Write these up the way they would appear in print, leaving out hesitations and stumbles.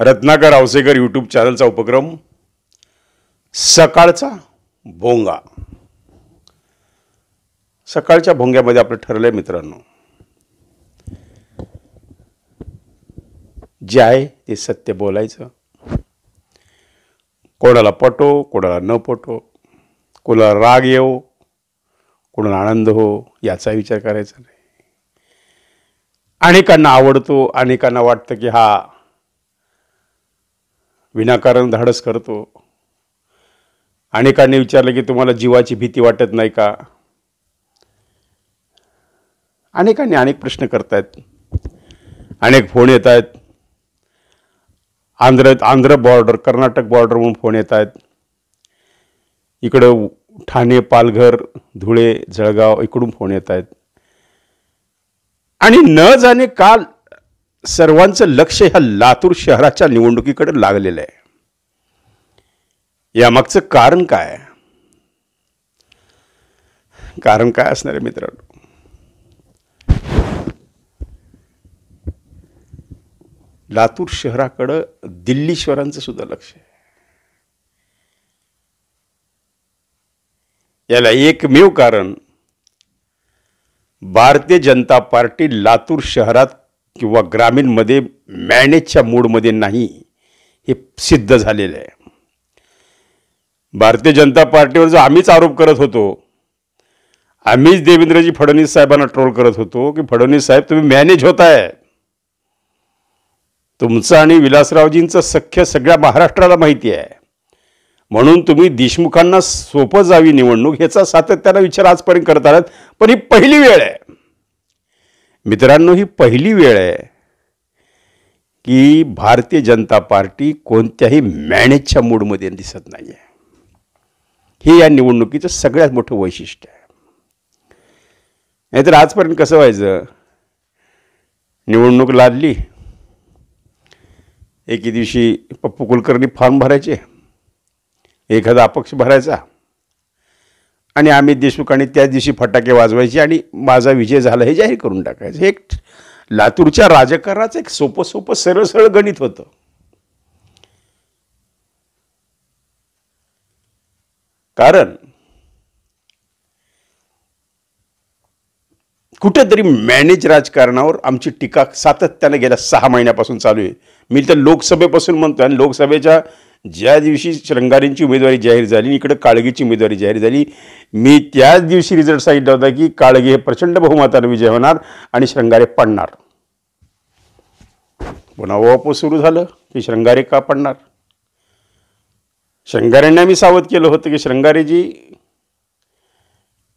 Ratnakar Awasekar YouTube चॅनलचा उपक्रम सकाळचा भोंगा. सकाळच्या भोंग्यामध्ये आपलं ठरलंय मित्रांनो, जे आहे ते सत्य बोलायचं. कोणाला पटो कोणाला न पटो, कोणाला राग येऊ कोणाला आनंद हो, याचा विचार करायचा नाही. अनेकांना आवडतो, अनेकांना वाटतं की हा विनाकारण धाडस करतो. अनेकांनी विचारलं की तुम्हाला जीवाची भीती वाटत नाही का. अनेकांनी अनेक प्रश्न करतायत, अनेक फोन येत आहेत. आंध्र बॉर्डर, कर्नाटक बॉर्डर म्हणून फोन येत आहेत. इकडं ठाणे, पालघर, धुळे, जळगाव इकडून फोन येत आहेत. आणि न जाणे काल सर्वांचं लक्ष ह्या लातूर शहराच्या निवडणुकीकडे लागलेलं आहे. यामागचं कारण काय? कारण काय असणार आहे मित्रांनो? लातूर शहराकडं दिल्लीश्वरांचं सुद्धा लक्ष आहे. याला एकमेव कारण भारतीय जनता पार्टी लातूर शहरात किंवा ग्रामीणमध्ये मॅनेजच्या मूडमध्ये नाही, हे सिद्ध झालेलं आहे. भारतीय जनता पार्टीवर जो आम्हीच आरोप करत होतो, आम्हीच देवेंद्रजी फडणवीस साहेबांना ट्रोल करत होतो की फडणवीस साहेब तुम्ही मॅनेज होताय. तुमचं आणि विलासरावजींचं सख्य सगळ्या महाराष्ट्राला माहिती आहे, म्हणून तुम्ही देशमुखांना सोपं जावी निवडणूक ह्याचा सातत्यानं विचार आजपर्यंत करत आलात. पण ही पहिली वेळ आहे मित्रांनो, ही पहिली वेळ आहे की भारतीय जनता पार्टी कोणत्याही मॅनेजच्या मूडमध्ये दिसत नाही आहे. हे या निवडणुकीचं सगळ्यात मोठं वैशिष्ट्य आहे. नाहीतर आजपर्यंत कसं व्हायचं, निवडणूक लादली, एके दिवशी पप्पू कुलकर्णी फॉर्म भरायचे, एखादा अपक्ष भरायचा आणि अमित देशमुखांनी त्याच दिवशी फटाके वाजवायचे आणि माझा विजय झाला हे जाहीर करून टाकायचं. हे एक लातूरच्या राजकारणाचं एक सोपं सरळ सरळ गणित होतं. कारण कुठेतरी मॅनेज राजकारणावर आमची टीका सातत्याने गेल्या 6 महिन्यापासून चालू आहे. मी तर लोकसभेपासून म्हणतो, आणि लोकसभेच्या ज्या दिवशी श्रंगारेंची उमेदवारी जाहीर झाली, इकडे काळगीची उमेदवारी जाहीर झाली, मी त्याच दिवशी रिझल्ट सांगितला होता की काळगी हे प्रचंड बहुमताने विजय होणार आणि श्रंगारे पडणार. पुन्हा वापस सुरू झालं की श्रंगारे का पडणार. श्रंगारेंना मी सावध केलं होतं की श्रंगारेजी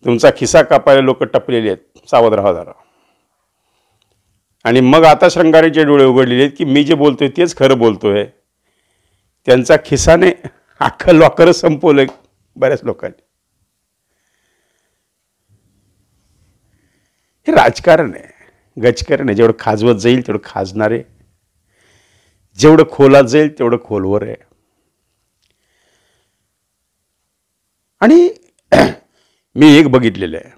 तुमचा खिसा कापायला लोक टपलेले आहेत, सावध राहा जरा. आणि मग आता श्रंगारेचे डोळे उघडलेले आहेत की मी जे बोलतोय तेच खरं बोलतोय. त्यांचा खिसाने अख्खं लॉकरच संपवलंय बऱ्याच लोकांनी. हे राजकारण आहे, गजकारण आहे. जेवढं खाजवत जाईल तेवढं खाजणार आहे, जेवढं खोलात जाईल तेवढं खोलवर आहे. आणि मी एक बघितलेलं आहे,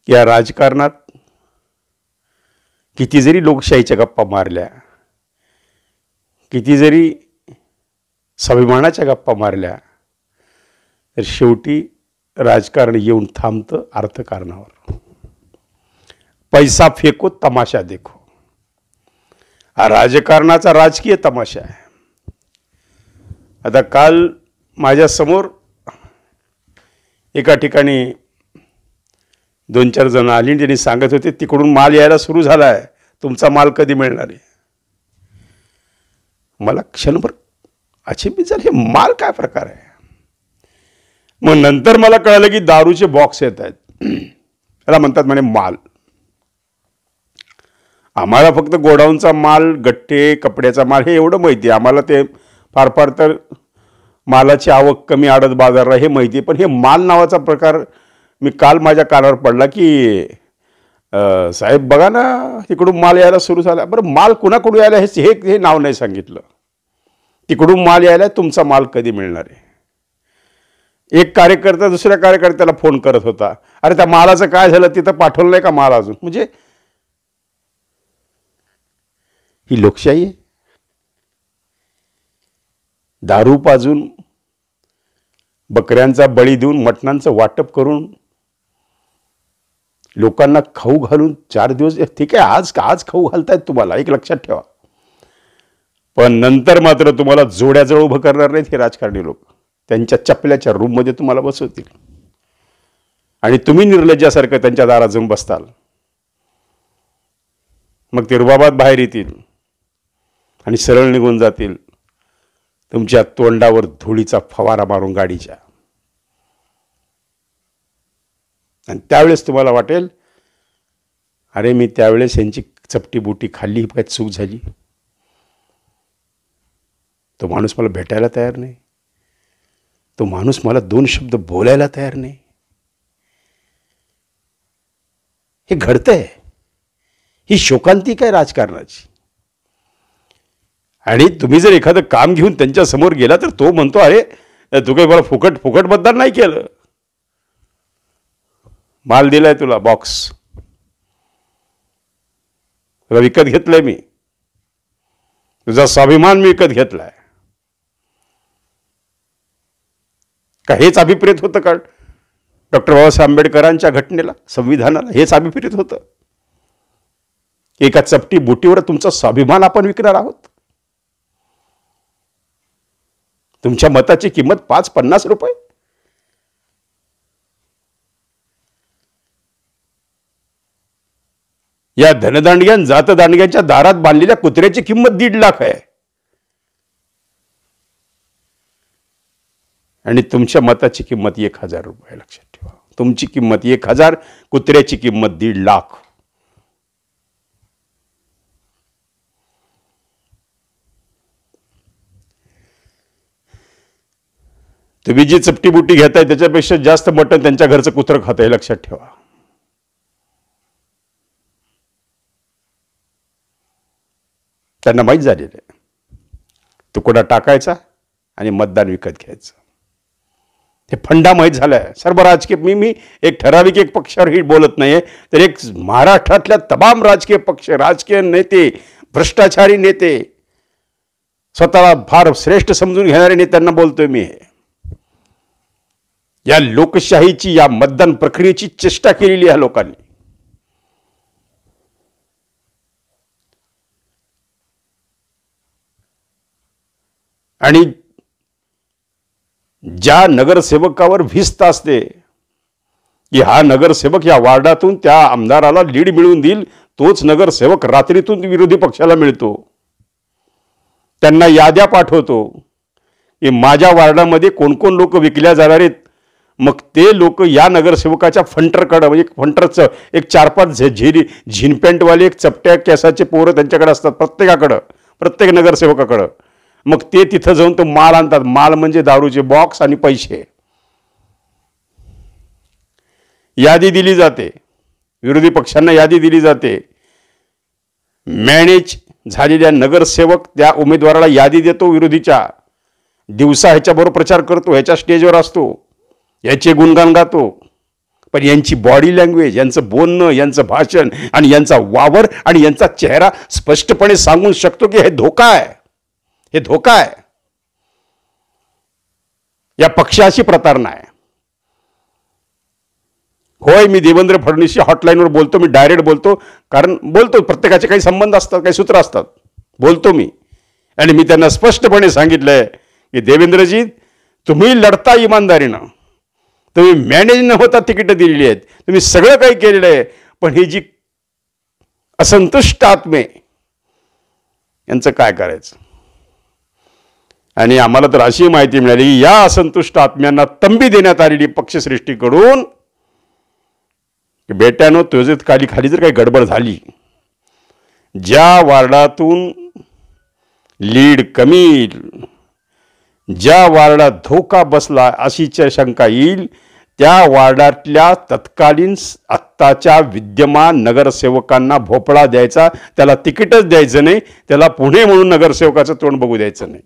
या राजकारणात किती जरी लोकशाहीच्या गप्पा मारल्या, किती जरी स्वाभिमानाच्या गप्पा मारल्या, तर शेवटी राजकारण येऊन थांबतं अर्थकारणावर. पैसा फेको तमाशा देखो, हा राजकारणाचा राजकीय तमाशा आहे. आता काल माझ्या समोर एका ठिकाणी 2-4 जण आली, त्यांनी सांगत होते तिकडून माल यायला सुरू झाला आहे, तुमचा माल कधी मिळणार आहे. मला क्षणभर अचंबित झालं, हे माल काय प्रकार आहे. मग नंतर मला कळलं की दारूचे बॉक्स येत आहेत, त्याला म्हणतात म्हणे माल. आम्हाला फक्त गोडाऊनचा माल, गट्टे, कपड्याचा माल हे एवढं माहिती आहे आम्हाला. ते फार फार तर मालाची आवक कमी आडत बाजारला हे माहिती आहे. पण हे माल नावाचा प्रकार मी काल माझ्या कानावर पडला की साहेब बघा ना तिकडून माल यायला सुरू झाला. बरं माल कुणाकडून यायला हे नाव नाही सांगितलं. तिकडून माल यायला, तुमचा माल कधी मिळणार आहे. एक कार्यकर्ता दुसऱ्या कार्यकर्त्याला फोन करत होता, अरे त्या मालाचं काय झालं, तिथं पाठवलं नाही का माल अजून. म्हणजे ही लोकशाही आहे? दारू पाजून, बकऱ्यांचा बळी देऊन, मटणांचं वाटप करून, लोकांना खाऊ घालून 4 दिवस, ठीक आहे, आज खाऊ घालतायत तुम्हाला, एक लक्षात ठेवा. पण नंतर मात्र तुम्हाला जोड्याजवळ उभं करणार नाहीत हे राजकारणी लोक. त्यांच्या चपल्याच्या रूममध्ये तुम्हाला बसवतील आणि तुम्ही निर्लज्जासारखं त्यांच्या दारात जाऊन बसताल. मग ते रुबाबात बाहेर येतील आणि सरळ निघून जातील, तुमच्या तोंडावर धुळीचा फवारा मारून गाडीच्या. आणि त्यावेळेस तुम्हाला वाटेल, अरे मी त्यावेळेस यांची चपटी बुटी खाल्ली, काय चूक झाली. तो माणूस मला भेटायला तयार नाही, तो माणूस मला 2 शब्द बोलायला तयार नाही. हे घडतंय, ही शोकांतिका आहे राजकारणाची. आणि तुम्ही जर एखादं काम घेऊन त्यांच्या समोर गेला तर तो म्हणतो, अरे तू काही मला फुकट मतदान नाही केलं, माल दिलाय तुला, बॉक्स तुला विकत घेतलंय मी, तुझा स्वाभिमान मी विकत घेतलाय. का हेच अभिप्रेत होतं का डॉक्टर बाबासाहेब आंबेडकरांच्या घटनेला, संविधानाला? हेच अभिप्रेत होतं? एका चपटी बुटीवर तुमचा स्वाभिमान आपण विकणार आहोत? तुमच्या मताची किंमत 5-50 रुपये? या धनदांडग्यां जातदांडग्यांच्या दारात बांधलेल्या कुत्र्याची किंमत 1.5 लाख आहे. आणि तुमच्या मताची किंमत 1000 रुपये. लक्षात ठेवा, तुमची किंमत 1000, कुत्र्याची किंमत 1.5 लाख. तुम्ही जी चपटी बुटी घेताय त्याच्यापेक्षा जास्त मटण त्यांच्या घरचं कुत्रं खाताय. लक्षात ठेवा. त्यांना माहीत झालेलं आहे, तुकडा टाकायचा आणि मतदान विकत घ्यायचं. हे फंडा माहीत झालाय सर्व राजकीय. मी एक ठराविक एक पक्षावरही बोलत नाहीये, तर एक महाराष्ट्रातल्या तमाम राजकीय पक्ष, राजकीय नेते, भ्रष्टाचारी नेते, स्वतःला फार श्रेष्ठ समजून घेणारे नेत्यांना बोलतोय मी. या लोकशाहीची, या मतदान प्रक्रियेची चेष्टा केलेली या लोकांनी. आणि ज्या नगरसेवकावर भिस्त असते की हा नगरसेवक या वार्डातून त्या आमदाराला लीड मिळवून देईल, तोच नगरसेवक रात्रीतून विरोधी पक्षाला मिळतो. त्यांना याद्या पाठवतो की माझ्या वार्डामध्ये कोण कोण लोक विकल्या जाणार आहेत. मग ते लोक या नगरसेवकाच्या फंटरकडं, म्हणजे फंटरचं एक 4-5 झिनपॅन्टवाले, एक चपट्या केसाचे पोरं त्यांच्याकडे असतात प्रत्येकाकडं, प्रत्येक नगरसेवकाकडं. मग ते तिथं जाऊन तो माल आणतात. माल म्हणजे दारूचे बॉक्स आणि पैसे. यादी दिली जाते, विरोधी पक्षांना यादी दिली जाते. मॅनेज झालेल्या नगरसेवक त्या उमेदवाराला यादी देतो विरोधीच्या. दिवसा ह्याच्याबरोबर प्रचार करतो, ह्याच्या स्टेजवर असतो, याचे गुणगान गातो. पण यांची बॉडी लँग्वेज, यांचं बोलणं, यांचं भाषण आणि यांचा वावर आणि यांचा चेहरा स्पष्टपणे सांगून शकतो की हे धोका आहे, हे धोका आहे. या पक्षाशी प्रतारणा आहे. होय, मी देवेंद्र फडणवीसच्या हॉटलाईनवर बोलतो, मी डायरेक्ट बोलतो, कारण बोलतो, प्रत्येकाचे काही संबंध असतात, काही सूत्र असतात, बोलतो मी. आणि मी त्यांना स्पष्टपणे सांगितलंय की देवेंद्रजी, तुम्ही लढता इमानदारीनं, तुम्ही मॅनेज न होता तिकीटं दिलेली आहेत, तुम्ही सगळं काही केलेलं आहे, पण ही जी असंतुष्ट आत्मे, यांचं काय करायचं? आणि आम्हाला तर अशी माहिती मिळाली की या असंतुष्ट आत्म्यांना तंबी देण्यात आलेली पक्षश्रेष्ठीकडून की बेट्यानो, तुझे खाली जर काही गडबड झाली, ज्या वार्डातून लीड कमी येईल, ज्या वार्डात धोका बसला अशी शंका येईल, त्या वार्डातल्या तत्कालीन आत्ताच्या विद्यमान नगरसेवकांना भोपळा द्यायचा, त्याला तिकीटच द्यायचं नाही, त्याला पुणे म्हणून नगरसेवकाचं तोंड बघू द्यायचं नाही.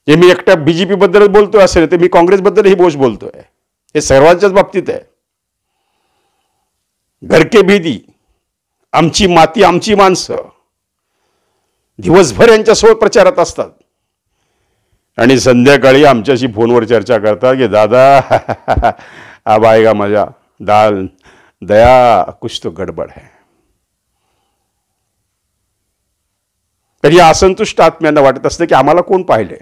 हे मी एकट्या बीजेपी बद्दलच बोलतोय असेल तर मी काँग्रेसबद्दलही बोलतोय. हे सर्वांच्याच बाबतीत आहे. घर के भेदी आमची माती आमची माणसं दिवसभर यांच्यासोबत प्रचारात असतात आणि संध्याकाळी आमच्याशी फोनवर चर्चा करतात की दादा अब आएगा मजा, दाल दया कुछ तो गडबड है. तर या असंतुष्ट आत्म्यांना वाटत असतं की आम्हाला कोण पाहिले.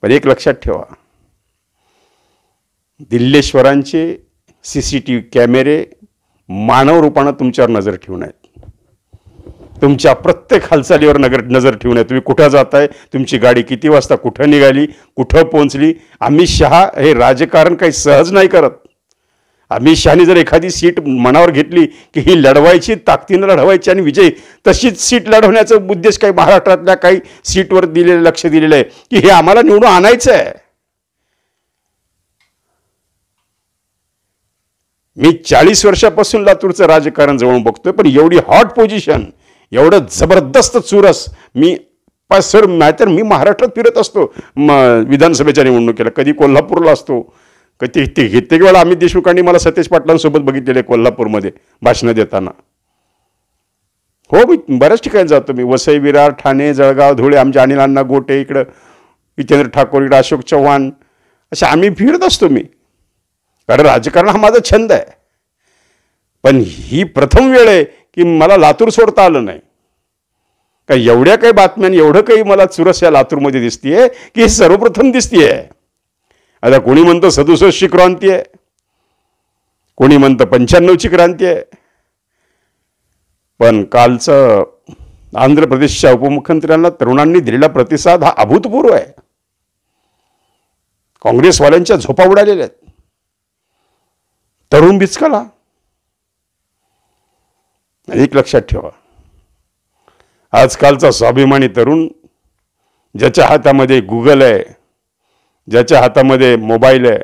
पण एक लक्षात ठेवा, दिल्लेश्वरांचे CCTV कॅमेरे मानव रूपानं तुमच्यावर नजर ठेवून आहेत. तुमच्या प्रत्येक हालचालीवर नजर ठेवून आहे. तुम्ही कुठं जाताय, तुमची गाडी किती वाजता कुठं निघाली, कुठं पोहोचली. अमित शहा हे राजकारण काही सहज नाही करत. अमित शहानी जर एखादी सीट मनावर घेतली की ही लढवायची, ताकदीनं लढवायची आणि विजय, तशीच सीट लढवण्याचा उद्देश काही महाराष्ट्रातल्या काही सीटवर लक्ष दिलेलं आहे की हे आम्हाला निवडून आणायचं आहे. मी 40 वर्षापासून लातूरचं राजकारण जवळून बघतोय, पण एवढी हॉट पोझिशन, एवढं जबरदस्त चुरस मी सर नाहीतर मी महाराष्ट्रात फिरत असतो विधानसभेच्या निवडणुकीला. कधी कोल्हापूरला असतो, कधी कित्येक वेळा अमित देशमुखांनी मला सतेज पाटलांसोबत बघितलेले कोल्हापूरमध्ये भाषणं देताना. हो, मी बऱ्याच ठिकाणी जातो. मी वसई, विरार, ठाणे, जळगाव, धुळे, आमच्या अनिल अण्णा गोटे इकडं, जितेंद्र ठाकूर इकडं, अशोक चव्हाण, असे आम्ही फिरत असतो मी. कारण राजकारण हा माझा छंद आहे. पण ही प्रथम वेळ आहे की मला लातूर सोडता आलं नाही. का एवढ्या काही बातम्यांनी एवढं काही मला चुरस या लातूरमध्ये दिसतीये की हे सर्वप्रथम दिसतीये. आता कोणी म्हणतं 67ची क्रांती आहे, कोणी म्हणतं 95ची क्रांती आहे. पण कालचं आंध्र प्रदेशच्या उपमुख्यमंत्र्यांना तरुणांनी दिलेला प्रतिसाद हा अभूतपूर्व आहे. काँग्रेसवाल्यांच्या झोपा उडालेल्या आहेत. तरुण बिचकला. एक लक्षात ठेवा, आजकालचा स्वाभिमानी तरुण ज्याच्या हातामध्ये गुगल आहे, ज्याच्या हातामध्ये मोबाईल आहे,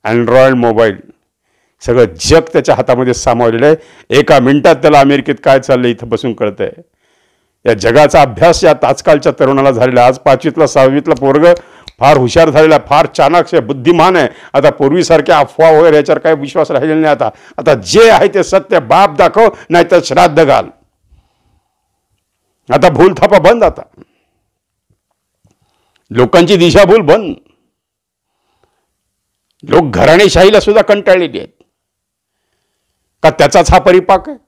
अँड्रॉइड मोबाईल, सगळं जग त्याच्या हातामध्ये सामावलेलं आहे. एका मिनिटात त्याला अमेरिकेत काय चाललंय इथं बसून कळतंय. या जगाचा अभ्यास या आजकालच्या तरुणाला झालेला. आज 5वीतला 6वीतला पोरग फार हुशार झालेला, फार चाणाक्ष बुद्धिमान आहे. आता पूर्वीसारख्या अफवा वगैरे याच्यावर काय विश्वास राहिलेला नाही. आता जे आहे ते सत्य बाप दाखव, नाही तर श्राद्ध घाल. आता भूलथापा बंद. आता लोकांची दिशाभूल बंद. लोक घराणेशाहीला सुद्धा कंटाळलेली आहेत. का त्याचाच हा परिपाक आहे?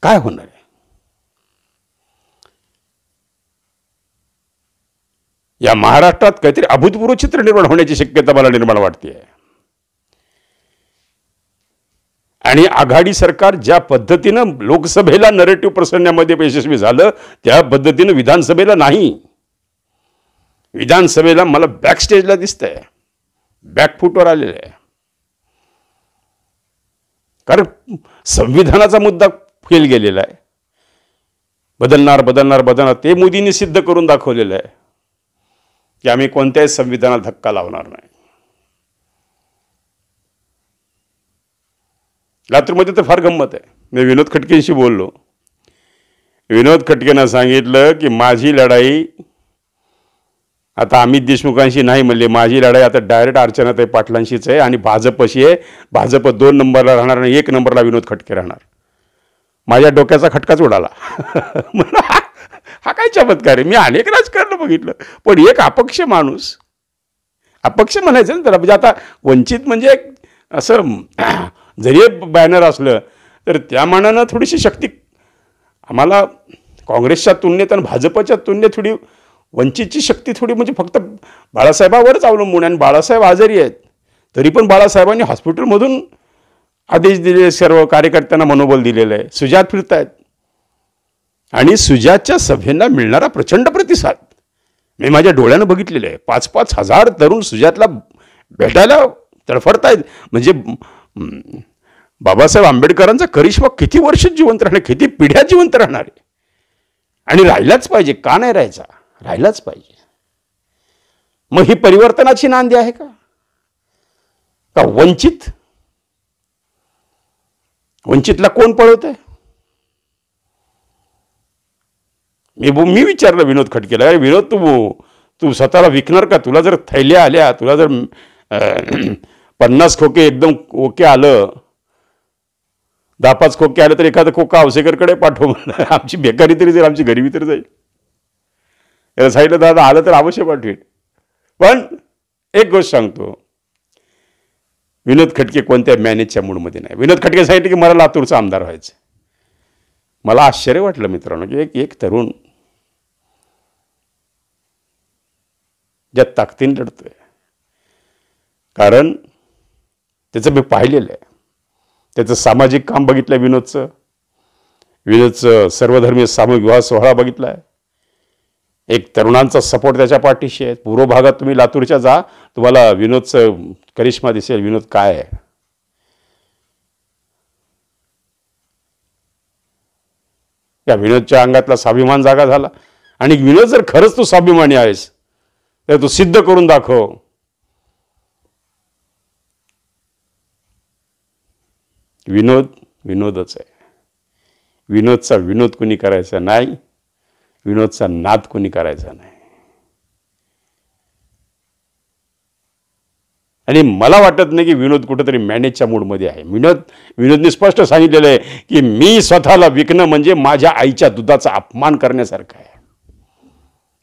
काय होणार आहे? या महाराष्ट्रात काहीतरी अभूतपूर्व चित्र निर्माण होण्याची शक्यता मला निर्माण वाटते. आणि आघाडी सरकार ज्या पद्धतीनं लोकसभेला नरेटिव्ह पसरण्यामध्ये यशस्वी झालं, त्या पद्धतीनं विधानसभेला नाही. विधानसभेला मला बॅकस्टेजला दिसतंय, बॅकफूटवर आलेलं आहे. कारण संविधानाचा मुद्दा फेल गेलेला आहे. बदलणार बदलणार बदलणार ते मोदींनी सिद्ध करून दाखवलेलं आहे की आम्ही कोणत्याही संविधानाला धक्का लावणार नाही. लातूरमध्ये तर फार गंमत आहे. मी विनोद खटकेंशी बोललो. विनोद खटकेनं सांगितलं की माझी लढाई आता अमित देशमुखांशी नाही म्हणले, माझी लढाई आता डायरेक्ट अर्चनाताई पाटलांशीच आहे आणि भाजपशी आहे. भाजप 2 नंबरला राहणार आणि 1 नंबरला विनोद खटके राहणार. माझ्या डोक्याचा खटकाच उडाला. हा काय चमत्कार आहे? मी अनेक राजकारण बघितलं, पण एक अपक्ष माणूस, अपक्ष म्हणायचं ना त्याला, म्हणजे आता वंचित म्हणजे असं जरी बॅनर असलं तर त्या मानानं थोडीशी शक्ती आम्हाला काँग्रेसच्या तुलनेत आणि भाजपच्या तुलनेत थोडी वंचितची शक्ती थोडी म्हणजे फक्त बाळासाहेबावरच अवलंबून आहे. आणि बाळासाहेब आजारी आहेत, तरी पण बाळासाहेबांनी हॉस्पिटलमधून आदेश दिले, सर्व कार्यकर्त्यांना मनोबल दिलेलं आहे. सुजात फिरतायत आणि सुजातच्या सभेंना मिळणारा प्रचंड प्रतिसाद मी माझ्या डोळ्यानं बघितलेलं आहे. 5-5 हजार तरुण सुजातला भेटायला तडफडतायत. म्हणजे बाबासाहेब आंबेडकरांचा करिश्मा किती वर्ष जिवंत राहणार, किती पिढ्या जिवंत राहणार आहे. आणि राहिलाच पाहिजे. का नाही राहायचा? राहिलाच पाहिजे. मग ही परिवर्तनाची नांदी आहे का? का वंचितला कोण पळवतंय? मी विचारलं विनोद खटकेला, अरे विनोद तू स्वतःला विकणार का? तुला जर थैल्या आल्या, तुला जर 50 खोके एकदम ओके आलं, 10-5 खोके आलं तर एखादं खोका औसेकरकडे पाठव, आमची बेकारी तरी जाईल, आमची गरिबी तरी जाईल. याला साईडला दादा आलं तर अवश्य पाठवेल. पण एक गोष्ट सांगतो, विनोद खटके कोणत्या मॅनेजच्या मूडमध्ये नाही. विनोद खटके सांगितलं की मला लातूरचा आमदार व्हायचं. मला आश्चर्य वाटलं मित्रांनो की एक तरुण ज्या ताकदीने लढतोय, कारण त्याचं मी पाहिलेलं आहे, त्याचं सामाजिक काम बघितलं विनोदचं सर्वधर्मीय सामूहिक विवाह सोहळा बघितला आहे. एक तरुणांचा सपोर्ट त्याच्या पाठीशी आहे. पूर्व भागात तुम्ही लातूरच्या जा, तुम्हाला विनोदचं करिश्मा दिसेल. विनोद काय आहे, या विनोदच्या अंगातला स्वाभिमान जागा झाला. आणि विनोद जर खरंच तू स्वाभिमानी आहेस तर तू सिद्ध करून दाखव. विनोद विनोदच आहे. विनोदचा विनोद कोणी करायचा नाही, विनोदचा नाद कोणी करायचा नाही. आणि मला वाटत नाही की विनोद कुठेतरी मॅनेजच्या मूडमध्ये आहे. विनोदने स्पष्ट सांगितलेलं आहे की मी स्वतःला विकणं म्हणजे माझ्या आईच्या दुधाचा अपमान करण्यासारखं आहे.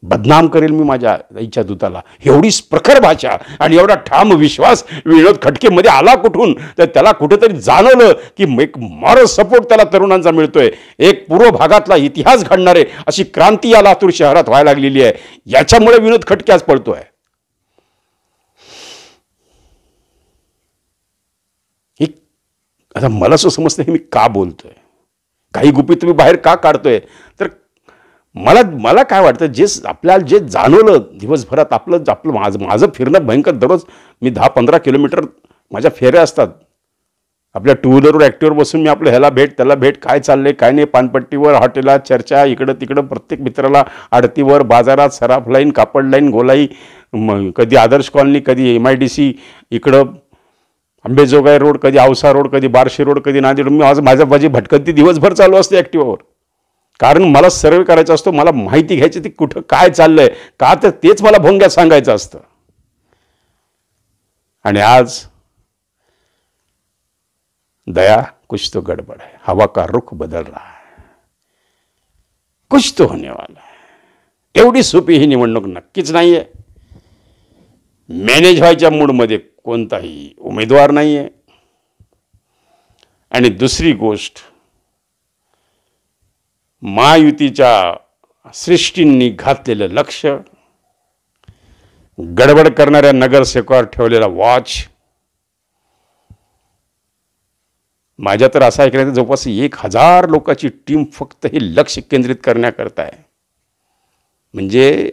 बदनाम करेल मी माझ्या आईच्या दुधाला. एवढी प्रखर भाषा आणि एवढा ठाम विश्वास विनोद खटकेमध्ये आला कुठून, तर त्याला कुठेतरी जाणवलं की एक मॉरल सपोर्ट त्याला तरुणांचा मिळतोय. एक पूर्व भागातला इतिहास घडणारे अशी क्रांती या लातूर शहरात व्हायला लागलेली आहे. याच्यामुळे विनोद खटके आज पळतोय. आता मला असं समजतं की मी का बोलतोय, काही गुपित तुम्ही बाहेर का काढतोय. तर मला काय वाटतं, आपल्याला जे जाणवलं दिवसभरात, माझं फिरणं भयंकर. दररोज मी 10-15 किलोमीटर माझ्या फेऱ्या असतात. आपल्या टू व्हीलरवर ॲक्टिव्हवर बसून मी आपलं ह्याला भेट त्याला भेट, काय चाललंय काय नाही, पानपट्टीवर हॉटेलात चर्चा, इकडं तिकडं, प्रत्येक मित्राला आडतीवर, बाजारात, सराफ लाईन, कापड लाईन, गोलाई, कधी आदर्श कॉलनी, कधी MIDC, इकडं अंबेजोगाई रोड, कधी औसा रोड, कधी बार्शी रोड, कधी नांदेड. माझी भटकंती दिवसभर चालू असते ॲक्टिव्हवर. कारण मला सर्वे करायचा असतो, मला माहिती घ्यायची ती कुठं काय चाललंय का, तर तेच मला भोंग्यात सांगायचं असतं. आणि आज दया कुछ तो गडबड है, हवा का रुख बदल रहा है, कुछ तो होने वाला है. एवढी सोपी ही निवडणूक नक्कीच नाहीये. मॅनेज व्हायच्या मूडमध्ये कोणताही उमेदवार नाहीये. आणि दुसरी गोष्ट, महायुतीच्या सृष्टींनी घातलेलं लक्ष, गडबड करणाऱ्या नगरसेवकावर ठेवलेला वॉच. माझ्या तर असं ऐकण्यात जवळपास 1000 लोकांची टीम फक्त हे लक्ष केंद्रित करण्याकरता आहे. म्हणजे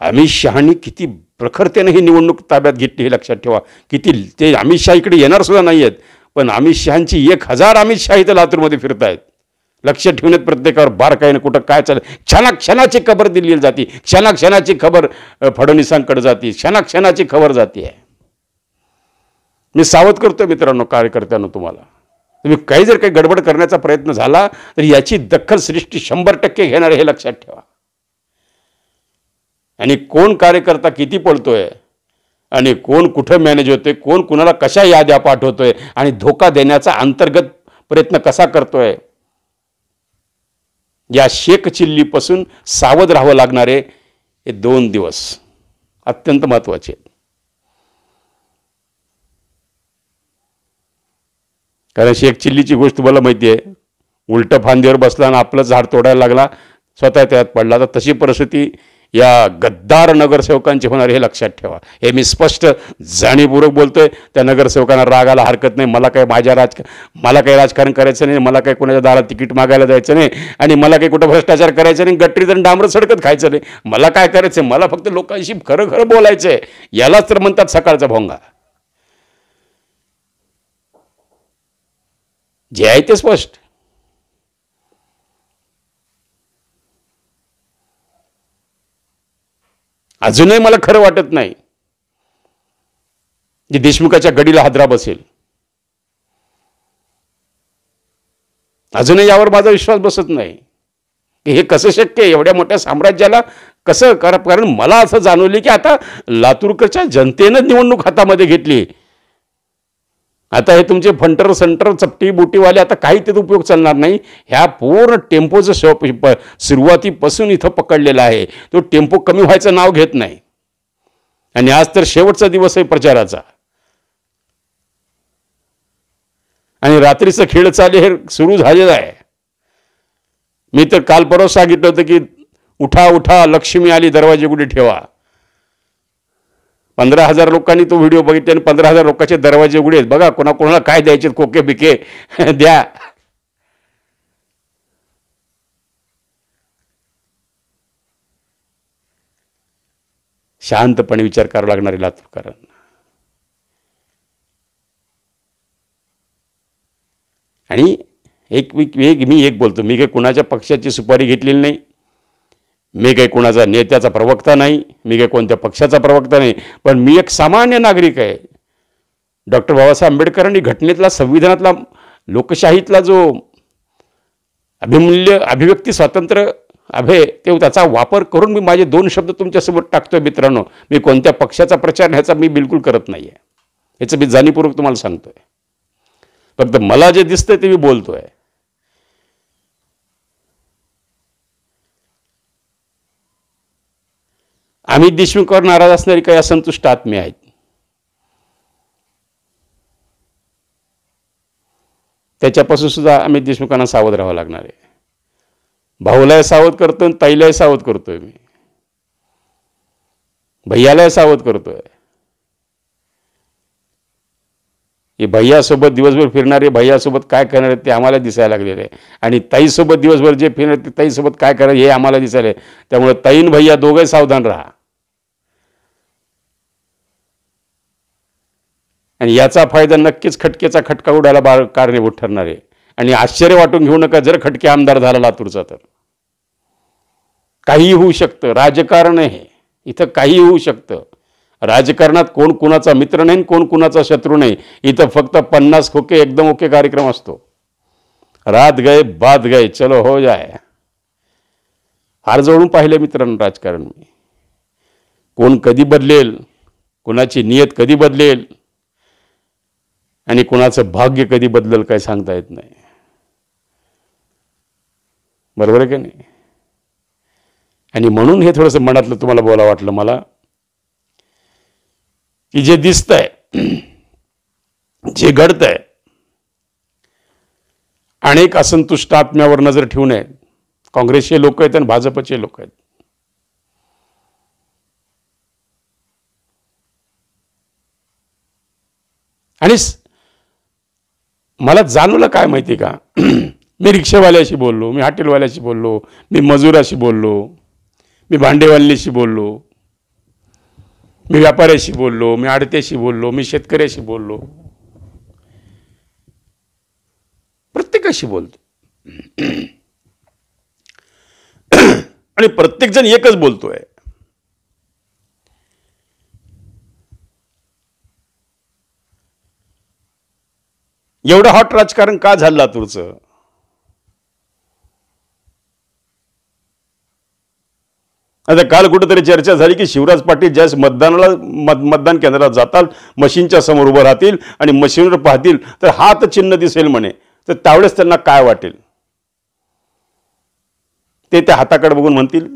अमित शहानी किती प्रखरतेने ही निवडणूक ताब्यात घेतली हे लक्षात ठेवा. किती ते अमित शहा इकडे येणार सुद्धा नाही आहेत, पण अमित शहांची 1000 अमित शहा इथं लातूरमध्ये फिरतायत. लक्ष ठेवण्यात प्रत्येकावर बारकाईनं कुठं काय चाललं, क्षणाक्षणाची खबर दिली जाते, क्षणाक्षणाची खबर फडणवीसांकडे जाते, क्षणाक्षणाची खबर जाते आहे. मी सावध करतो मित्रांनो, कार्यकर्त्यांनो, तुम्ही काही जर काही गडबड करण्याचा प्रयत्न झाला तर याची दखल सृष्टी 100% घेणार हे लक्षात ठेवा. आणि कोण कार्यकर्ता किती पळतोय आणि कोण कुठं मॅनेज होतोय, कोण कुणाला कशा याद्या पाठवतोय आणि धोका देण्याचा अंतर्गत प्रयत्न कसा करतोय, या शेख चिल्लीपासून सावध राहावं लागणारे हे 2 दिवस अत्यंत महत्त्वाचे. कारण शेख चिल्लीची गोष्ट तुम्हाला माहिती आहे, उलट फांदीवर बसला आणि आपलं झाड तोडायला लागला, स्वतः त्यात पडला. तर तशी परिस्थिती या गद्दार नगरसेवकांची होणार हे लक्षात ठेवा. हे मी स्पष्ट जाणीवपूर्वक बोलतोय. त्या नगरसेवकांना रागाला हरकत नाही. मला काही राजकारण करायचं नाही, मला काही कोणाच्या दारात तिकीट मागायला जायचं नाही, आणि मला काही कुठं भ्रष्टाचार करायचं नाही, गट्टीत आणि डांबरं सडकत खायचं नाही. मला काय करायचं, मला फक्त लोकांशी खरं खरं बोलायचं आहे. यालाच तर म्हणतात सकाळचा भोंगा. जे आहे ते स्पष्ट. अजूनही मला खरं वाटत नाही की देशमुखाच्या गडीला हादरा बसेल. अजूनही यावर माझा विश्वास बसत नाही की हे कसं शक्य आहे. एवढ्या मोठ्या साम्राज्याला कसं कारण मला असं जाणवले की आता लातूरकरच्या जनतेनं निवडणूक हातामध्ये घेतली. आता हे तुमचे फंटर संटर चपटी बुटीवाले आता काही त्याचा उपयोग चालणार नाही. ह्या पूर्ण टेम्पोचं सुरुवातीपासून इथं पकडलेला आहे. तो टेम्पो कमी व्हायचं नाव घेत नाही. आणि आज तर शेवटचा दिवस आहे प्रचाराचा. आणि रात्रीचं खेळ चाले हे सुरू झालेलं आहे. मी तर काल परवा सांगितलं होतं की उठा उठा लक्ष्मी आली दरवाजे उघडे ठेवा. 15,000 लोकांनी तो व्हिडिओ बघितला आणि 15,000 लोकांचे दरवाजे उघडे आहेत. बघा कोणाकोणाला काय द्यायचे कोके बिके द्या. शांतपणे विचार करावा लागणारे लातूरकरांना. आणि मी एक बोलतो, मी काही कुणाच्या पक्षाची सुपारी घेतलेली नाही. मी काही कोणाचा नेत्याचा प्रवक्ता नाही. मी काही कोणत्या पक्षाचा प्रवक्ता नाही. पण मी एक सामान्य नागरिक आहे. डॉक्टर बाबासाहेब आंबेडकरांनी घटनेतला संविधानातला लोकशाहीतला जो अभिव्यक्ती स्वातंत्र्य ते त्याचा वापर करून मी माझे 2 शब्द तुमच्यासोबत टाकतोय. मित्रांनो, मी कोणत्या पक्षाचा प्रचार ह्याचा मी बिलकुल करत नाही आहे. ह्याचं मी जाणीवपूर्वक तुम्हाला सांगतोय. फक्त मला जे दिसतंय ते मी बोलतोय. अमित देशमुखवर नाराज असणारी काही असंतुष्ट आत्मे आहेत. त्याच्यापासून सुद्धा अमित देशमुखांना सावध राहावं लागणार आहे. भाऊलाही सावध करतोय, ताईलाही सावध करतोय, मी भैयालाही सावध करतोय. हे भैयासोबत दिवसभर फिरणारे भैयासोबत काय करणार ते आम्हाला दिसायला लागलेलं आहे. आणि ताईसोबत दिवसभर जे फिरणार ते ताईसोबत काय करणार हे आम्हाला दिसायला आहे. त्यामुळे ताईन भैया दोघे सावधान राहा. आणि याचा फायदा नक्कीच खटकेचा खटका उडायला कारणीभूत ठरणार आहे. आणि आश्चर्य वाटून घेऊ नका जर खटके आमदार झाला लातूरचा तर. काहीही होऊ शकतं. राजकारण आहे इथं, काहीही होऊ शकतं. राजकारणात कोण कुणाचा मित्र नाही, कोण कुणाचा शत्रू नाही. इथं फक्त 50 खोके एकदम ओके कार्यक्रम असतो. रात गए बात गए चलो हो जाए. फार जवळून पाहिलं मित्रांनो राजकारण मी. कोण कधी बदलेल, कुणाची नियत कधी बदलेल आणि कुणाचं भाग्य कधी बदलेल काय सांगता येत नाही. बरोबर आहे का नाही? आणि म्हणून हे थोडंसं मनातलं तुम्हाला बोला वाटलं मला की जे दिसतंय, जे घडतंय, अनेक असंतुष्ट आत्म्यावर नजर ठेवू नये. काँग्रेसचे लोक आहेत आणि भाजपचे लोक आहेत. आणि मला जाणवलं काय माहिती का, मी रिक्षावाल्याशी बोललो, मी हॉटेलवाल्याशी बोललो, मी मजुराशी बोललो, मी भांडेवाल्याशी बोललो, मी व्यापाऱ्याशी बोललो, मी आडत्याशी बोललो, मी शेतकऱ्याशी बोललो, प्रत्येकाशी बोलतो. आणि प्रत्येकजण एकच बोलतोय, एवढं हॉट राजकारण का झालं लातूरचं? आता काल कुठेतरी चर्चा झाली की शिवराज पाटील ज्यावेळेस मतदान केंद्रात जातात, मशीनच्या समोर उभं राहतील आणि मशीनवर पाहतील तर हात चिन्ह दिसेल म्हणे. तर त्यावेळेस त्यांना काय वाटेल? ते त्या हाताकडे बघून म्हणतील,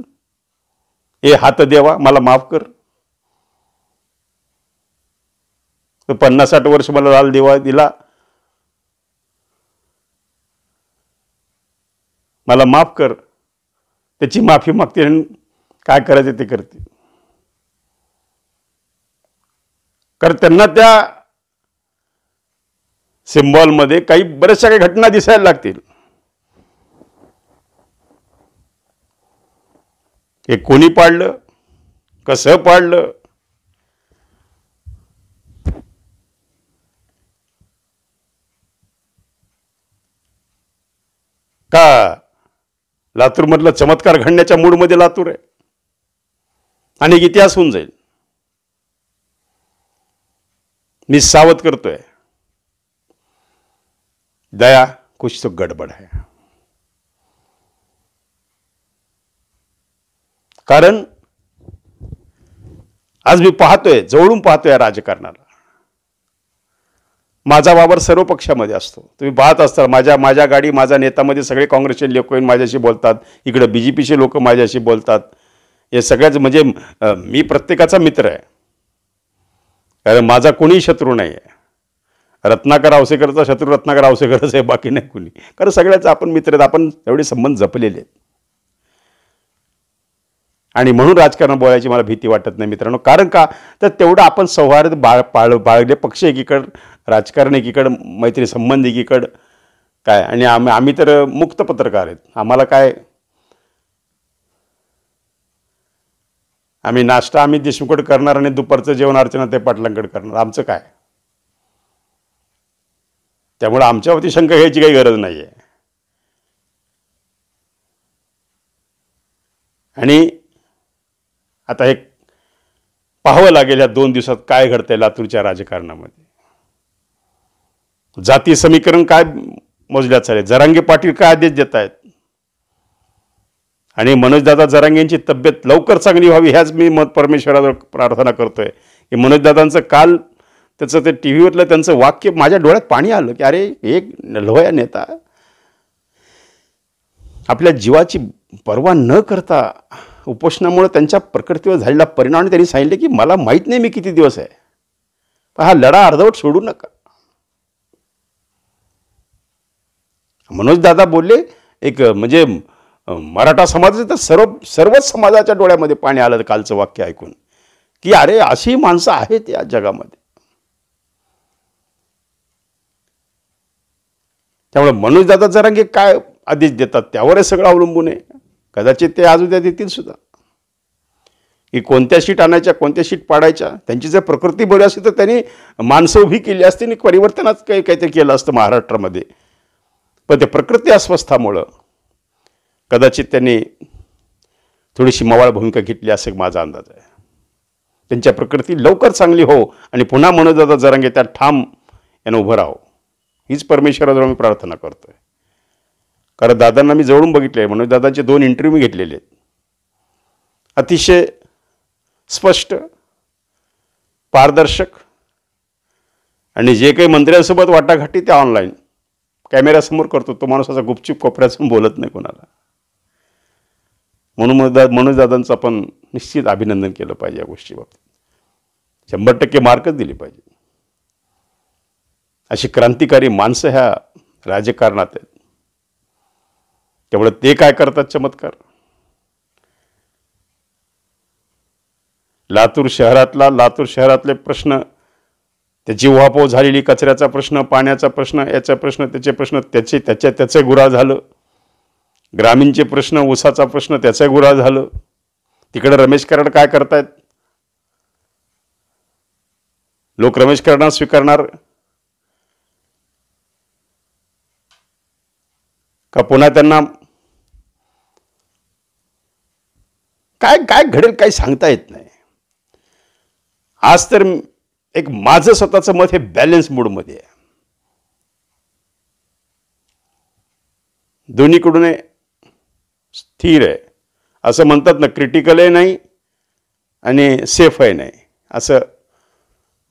ए हात देवा मला माफ कर. 50-60 वर्ष मला लाल दिवा दिला, मला माफ कर. त्याची माफी मागतील आणि काय करायचं ते करतील. कारण त्यांना त्या सिम्बॉलमध्ये काही बऱ्याचशा काही घटना दिसायला लागतील. हे कोणी पाडलं, कसं पाडलं, का लातूरमधला चमत्कार घडण्याच्या मूडमध्ये लातूर आहे. अनेक इतिहास होऊन जाईल. मी सावध करतोय, दया कुछ तो गडबड है. कारण आज मी पाहतोय, जवळून पाहतोय या राजकारणाला. माझा वावर सर्व पक्षामध्ये असतो. तुम्ही पाहत असता माझ्या गाडी माझा नेतामध्ये सगळे काँग्रेसचे लोक येऊन माझ्याशी बोलतात, इकडे BJPचे लोक माझ्याशी बोलतात. हे सगळ्याच म्हणजे मी प्रत्येकाचा मित्र आहे, कारण माझा कोणीही शत्रू नाही आहे. रत्नाकर आवसेकरचा शत्रू रत्नाकर आवसेकरच आहे, बाकी नाही कुणी. कारण सगळ्याचा आपण मित्र आहेत, आपण एवढे संबंध जपलेले आहेत. आणि म्हणून राजकारण बोलायची मला भीती वाटत नाही मित्रांनो. कारण का तर तेवढं आपण सौहार्द बाळगले. पक्ष एकीकडं, राजकारण एकीकडं, मैत्री संबंध एकीकडं काय. आणि आम्ही तर मुक्त पत्रकार आहेत. आम्हाला काय, आम्ही नाश्ता आम्ही देशमुखकडे करणार आणि दुपारचं जेवण अर्चना ते पाटलांकडे करणार. आमचं काय, त्यामुळे आमच्यावरती शंका घ्यायची काही गरज नाही आहे. आणि आता हे पाहावं लागेल या 2 दिवसात काय घडतंय लातूरच्या राजकारणामध्ये. जाती समीकरण काय मोजल्यात चालेल, जरांगे पाटील काय आदेश देत आहेत, आणि मनोजदादा जरांगे यांची तब्येत लवकर चांगली व्हावी ह्याच मी परमेश्वरावर प्रार्थना करतोय. की मनोजदादांचं काल त्याचं ते TV वरलं त्यांचं वाक्य माझ्या डोळ्यात पाणी आलं की अरे, एक लोह्या नेता आपल्या जीवाची पर्वा न करता उपोषणामुळे त्यांच्या प्रकृतीवर झालेला परिणाम, आणि त्यांनी सांगितले की मला माहीत नाही मी किती दिवस आहे, पण हा लढा अर्धवट सोडू नका. मनोजदादा बोलले एक म्हणजे मराठा समाजाचं तर सर्वच समाजाच्या डोळ्यामध्ये पाणी आलं कालचं वाक्य ऐकून, की अरे अशी माणसं आहेत या जगामध्ये. त्यामुळे मनोजदादा जरांगे काय आदेश देतात त्यावर सगळं अवलंबून आहे. कदाचित ते आज उद्या देतील सुद्धा, की कोणत्या सीट आणायच्या, कोणत्या सीट पाडायच्या. त्यांची जर प्रकृती बरी असती तर त्यांनी माणसं उभी केली असती आणि परिवर्तनात काहीतरी केलं असतं महाराष्ट्रामध्ये. पण ते प्रकृती अस्वस्थामुळं कदाचित त्यांनी थोडीशी मवाळ भूमिका घेतली असं माझा अंदाज आहे. त्यांच्या प्रकृती लवकर चांगली हो आणि पुन्हा मनोजदादा जरांगे त्या ठाम यानं उभं राहो, हीच परमेश्वराजवळ मी प्रार्थना करतोय. कारण दादांना मी जवळून बघितले आहे. मनोजदादांचे 2 इंटरव्ह्यू मी घेतलेले आहेत. अतिशय स्पष्ट, पारदर्शक, आणि जे काही मंत्र्यांसोबत वाटाघाटी त्या ऑनलाईन कॅमेऱ्यासमोर करतो. तो माणूस असा गुपचूप कोपऱ्यातून बोलत नाही कोणाला. म्हणून मनोजदादांचं आपण निश्चित अभिनंदन केलं पाहिजे. या गोष्टी बाबतीत 100% मार्कच दिली पाहिजे. अशी क्रांतिकारी माणसं ह्या राजकारणात आहेत. त्यामुळे ते काय करतात चमत्कार. लातूर शहरातले प्रश्न, त्याची उहापोह झालेली, कचऱ्याचा प्रश्न, पाण्याचा प्रश्न, याचा प्रश्न, त्याचे प्रश्न, त्याचे गुऱ्हाळ झालं. ग्रामीणचे प्रश्न, ऊसाचा प्रश्न, त्याचं गुऱ्हाळ झालं. तिकडे रमेश कराड काय करतायत, लोक रमेश कराड स्वीकारणार का पुन्हा त्यांना काय काय घडेल काही सांगता येत नाही. आज तर एक माझं स्वतःचं मत हे बॅलन्स मूडमध्ये आहे. दोन्हीकडून स्थिर आहे. असं म्हणतात ना, क्रिटिकलही नाही आणि सेफही नाही. असं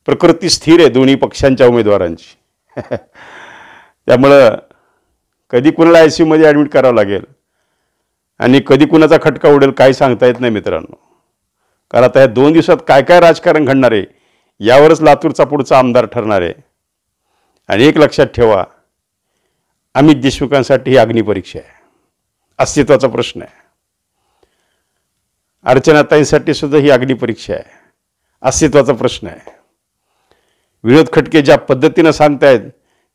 प्रकृती स्थिर आहे दोन्ही पक्षांच्या उमेदवारांची. त्यामुळं कधी कुणाला ICU मध्ये ॲडमिट करावं लागेल आणि कधी कुणाचा खटका उडेल काही सांगता येत नाही मित्रांनो. कारण आता ह्या 2 दिवसात काय काय राजकारण घडणार आहे यावरच लातूरचा पुढचा आमदार ठरणार आहे. आणि एक लक्षात ठेवा, अमित देशमुखांसाठी ही अग्निपरीक्षा आहे, अस्तित्वाचा प्रश्न आहे. अर्चनाताईंसाठी सुद्धा ही अग्निपरीक्षा आहे, अस्तित्वाचा प्रश्न आहे. विनोद खटके ज्या पद्धतीनं सांगतायत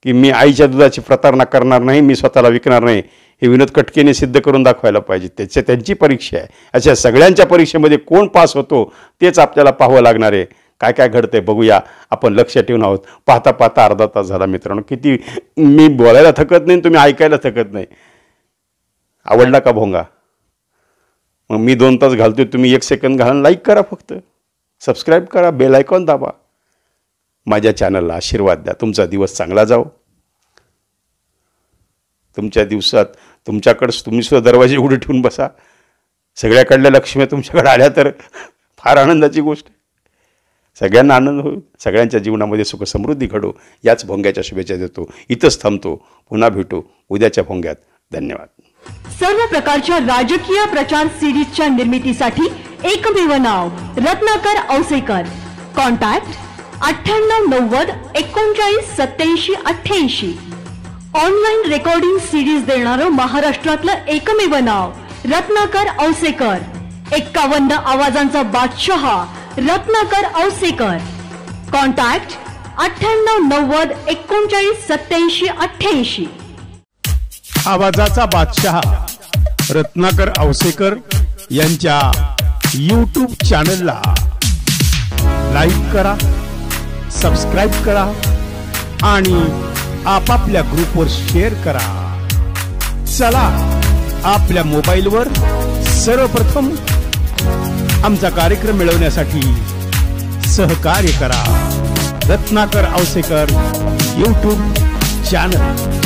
की मी आईच्या दुधाची प्रतारणा करणार नाही, मी स्वतःला विकणार नाही, हे विनोद खटकेने सिद्ध करून दाखवायला पाहिजे. त्यांची परीक्षा आहे. अशा सगळ्यांच्या परीक्षेमध्ये कोण पास होतो तेच आपल्याला पाहावं लागणार आहे. काय काय घडतंय बघूया. आपण लक्ष ठेवून आहोत. पाहता पाहता अर्धा तास झाला मित्रांनो. किती मी बोलायला थकत नाही, तुम्ही ऐकायला थकत नाही. आवडला का भोंगा? मग मी 2 तास घालतोय, तुम्ही 1 सेकंद घालून लाईक करा, फक्त सबस्क्राईब करा, बेल आयकॉन दाबा, माझ्या चॅनलला आशीर्वाद द्या. तुमचा दिवस चांगला जाओ. तुमच्या दिवसात तुमच्याकडे तुम्ही सुद्धा दरवाजे उघडे ठेवून बसा. सगळ्याकडल्या लक्ष्मी तुमच्याकडे आल्या तर फार आनंदाची गोष्ट आहे. सगळ्यांना आनंद होईल, सगळ्यांच्या जीवनामध्ये सुख समृद्धी घडो याच भोंग्याच्या शुभेच्छा देतो. इथंच थांबतो. पुन्हा भेटू उद्याच्या भोंग्यात. धन्यवाद. सर्व प्रकारच्या राजकीय प्रचार सिरीजच्या निर्मितीसाठी एकमेव नाव Ratnakar Ausekar. Contact 9890 39 87 88. Online recording series देणारं महाराष्ट्रातलं एकमेव नाव रत्नाकर औसेकर. 51 आवाजांचा बादशाह रत्नाकर औसेकर. कॉन्टॅक्ट 9890 39 87 88. आवाजाचा बादशाह रत्नाकर औसेकर यांच्या YouTube चॅनलला लाईक करा, सबस्क्राईब करा आणि आपापल्या ग्रुपवर शेअर करा. चला आपल्या मोबाईलवर सर्वप्रथम आमचा कार्यक्रम मिळवण्यासाठी सहकार्य करा. Ratnakar Ausekar YouTube channel.